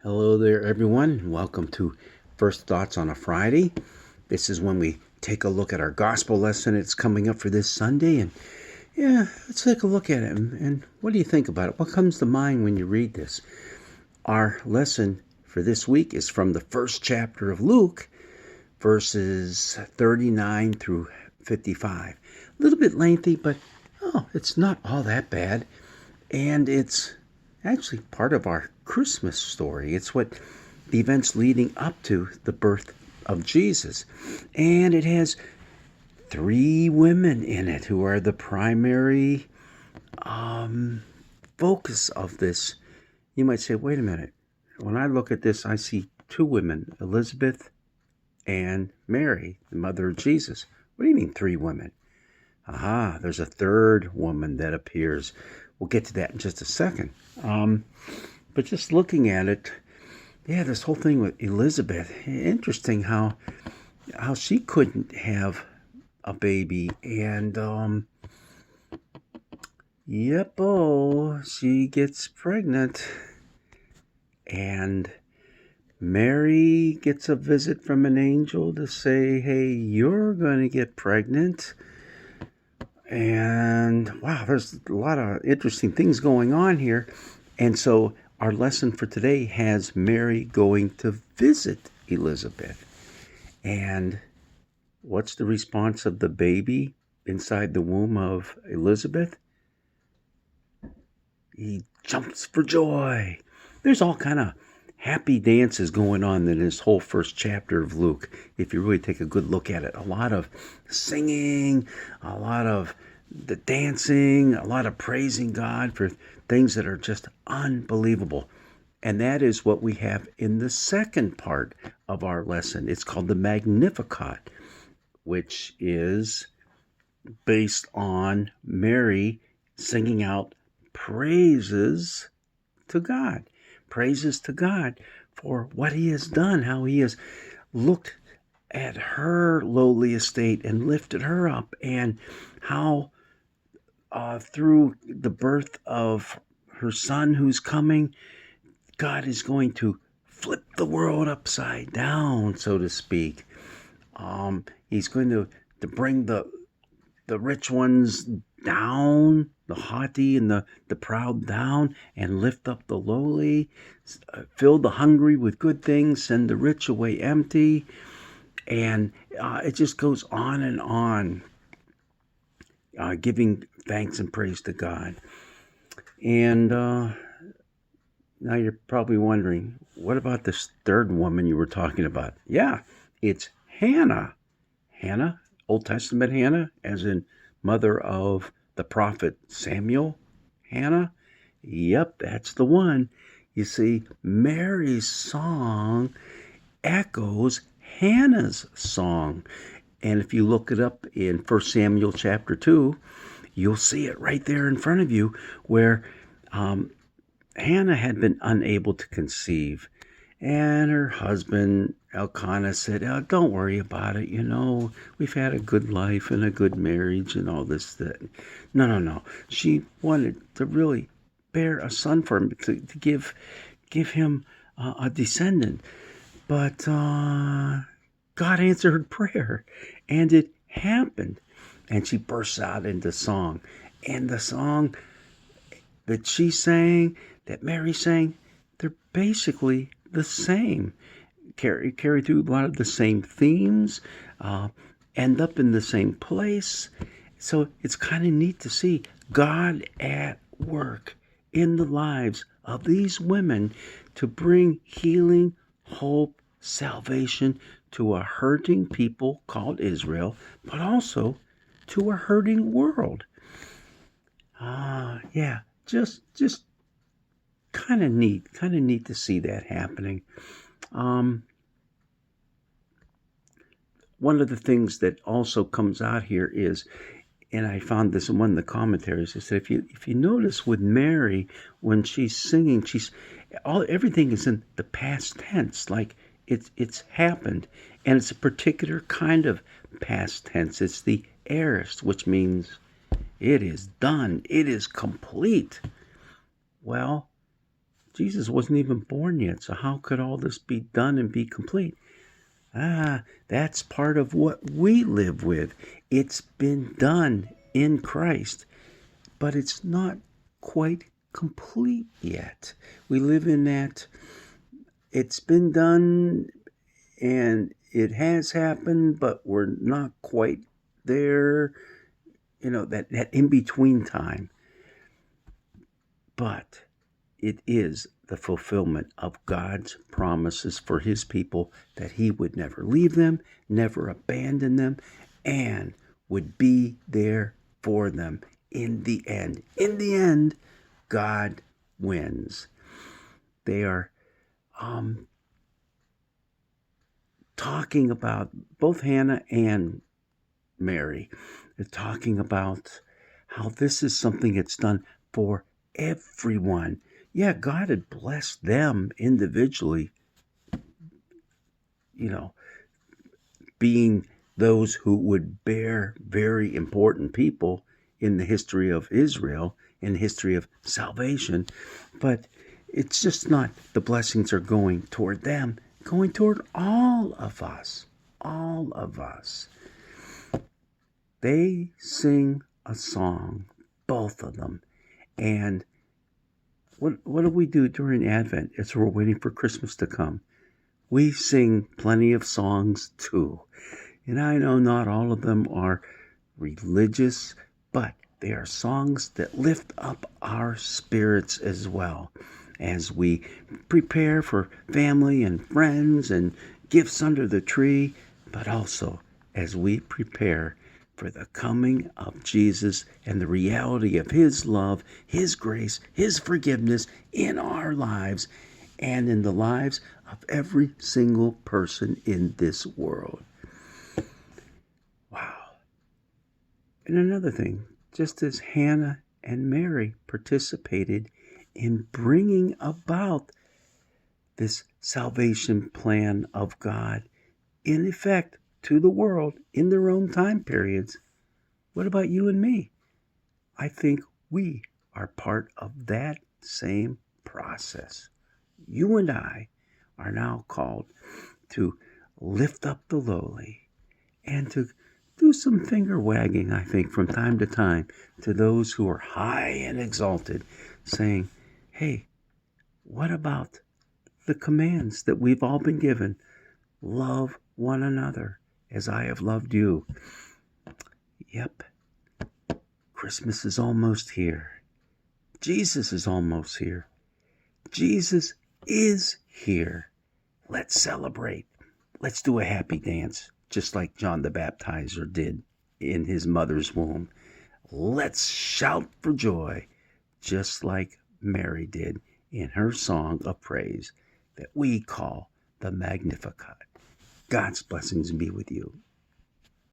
Hello there, everyone. Welcome to First Thoughts on a Friday. This is when we take a look at our gospel lesson. It's coming up for this Sunday, and let's take a look at it. And what do you think about it? What comes to mind when you read this? Our lesson for this week is from the first chapter of Luke, verses 39 through 55. A little bit lengthy, but it's not all that bad. And it's actually part of our Christmas story. It's what the events leading up to the birth of Jesus. And it has three women in it who are the primary focus of this. You might say, wait a minute. When I look at this, I see two women, Elizabeth and Mary, the mother of Jesus. What do you mean three women? Aha, there's a third woman that appears. We'll get to that in just a second. But just looking at it, this whole thing with Elizabeth, interesting how she couldn't have a baby. And, she gets pregnant. And Mary gets a visit from an angel to say, hey, you're going to get pregnant. And wow, there's a lot of interesting things going on here. And so our lesson for today has Mary going to visit Elizabeth. And what's the response of the baby inside the womb of Elizabeth? He jumps for joy. There's all kind of happy dances going on in this whole first chapter of Luke. If you really take a good look at it, a lot of singing, a lot of the dancing, a lot of praising God for things that are just unbelievable. And that is what we have in the second part of our lesson. It's called the Magnificat, which is based on Mary singing out praises to God. Praises to God for what he has done, how he has looked at her lowly estate and lifted her up, and how through the birth of her son who's coming, God is going to flip the world upside down, so to speak. He's going to bring the rich ones down, the haughty and the proud down, and lift up the lowly, fill the hungry with good things, send the rich away empty. And it just goes on and on, giving thanks and praise to God. And now you're probably wondering, what about this third woman you were talking about? Yeah, it's Hannah. Hannah, Old Testament Hannah, as in mother of the prophet Samuel. Hannah, yep, that's the one. You see, Mary's song echoes Hannah's song. And if you look it up in 1 Samuel chapter 2, you'll see it right there in front of you, where Hannah had been unable to conceive. And her husband, Elkanah, said, oh, don't worry about it. We've had a good life and a good marriage and all this. That. No. She wanted to really bear a son for him, to give him a descendant. But God answered her prayer, and it happened. And she bursts out into song. And the song that she sang, that Mary sang, they're basically the same. Carry through a lot of the same themes, end up in the same place. So it's kind of neat to see God at work in the lives of these women to bring healing, hope, salvation to a hurting people called Israel, but also to a hurting world. Just kind of neat to see that happening. One of the things that also comes out here is, and I found this in one of the commentaries, is that if you notice with Mary, when she's singing, everything is in the past tense, like it's happened, and it's a particular kind of past tense. It's the aorist, which means it is done, it is complete. Well, Jesus wasn't even born yet, so how could all this be done and be complete? That's part of what we live with. It's been done in Christ, but it's not quite complete yet. We live in that it's been done and it has happened, but we're not quite there, that in-between time. But it is the fulfillment of God's promises for his people that he would never leave them, never abandon them, and would be there for them in the end. In the end, God wins. They are talking about, both Hannah and Mary, they're talking about how this is something that's done for everyone. Yeah, God had blessed them individually, being those who would bear very important people in the history of Israel, in the history of salvation. But it's just not the blessings are going toward them, going toward all of us. All of us. They sing a song, both of them. And what do we do during Advent as we're waiting for Christmas to come? We sing plenty of songs too. And I know not all of them are religious, but they are songs that lift up our spirits as well as we prepare for family and friends and gifts under the tree, but also as we prepare for the coming of Jesus and the reality of his love, his grace, his forgiveness in our lives and in the lives of every single person in this world. Wow. And another thing, just as Hannah and Mary participated in bringing about this salvation plan of God in effect to the world in their own time periods, what about you and me? I think we are part of that same process. You and I are now called to lift up the lowly and to do some finger wagging, I think, from time to time to those who are high and exalted, saying, hey, what about the commands that we've all been given? Love one another as I have loved you. Yep, Christmas is almost here. Jesus is almost here. Jesus is here. Let's celebrate. Let's do a happy dance, just like John the Baptizer did in his mother's womb. Let's shout for joy, just like Mary did in her song of praise that we call the Magnificat. God's blessings be with you.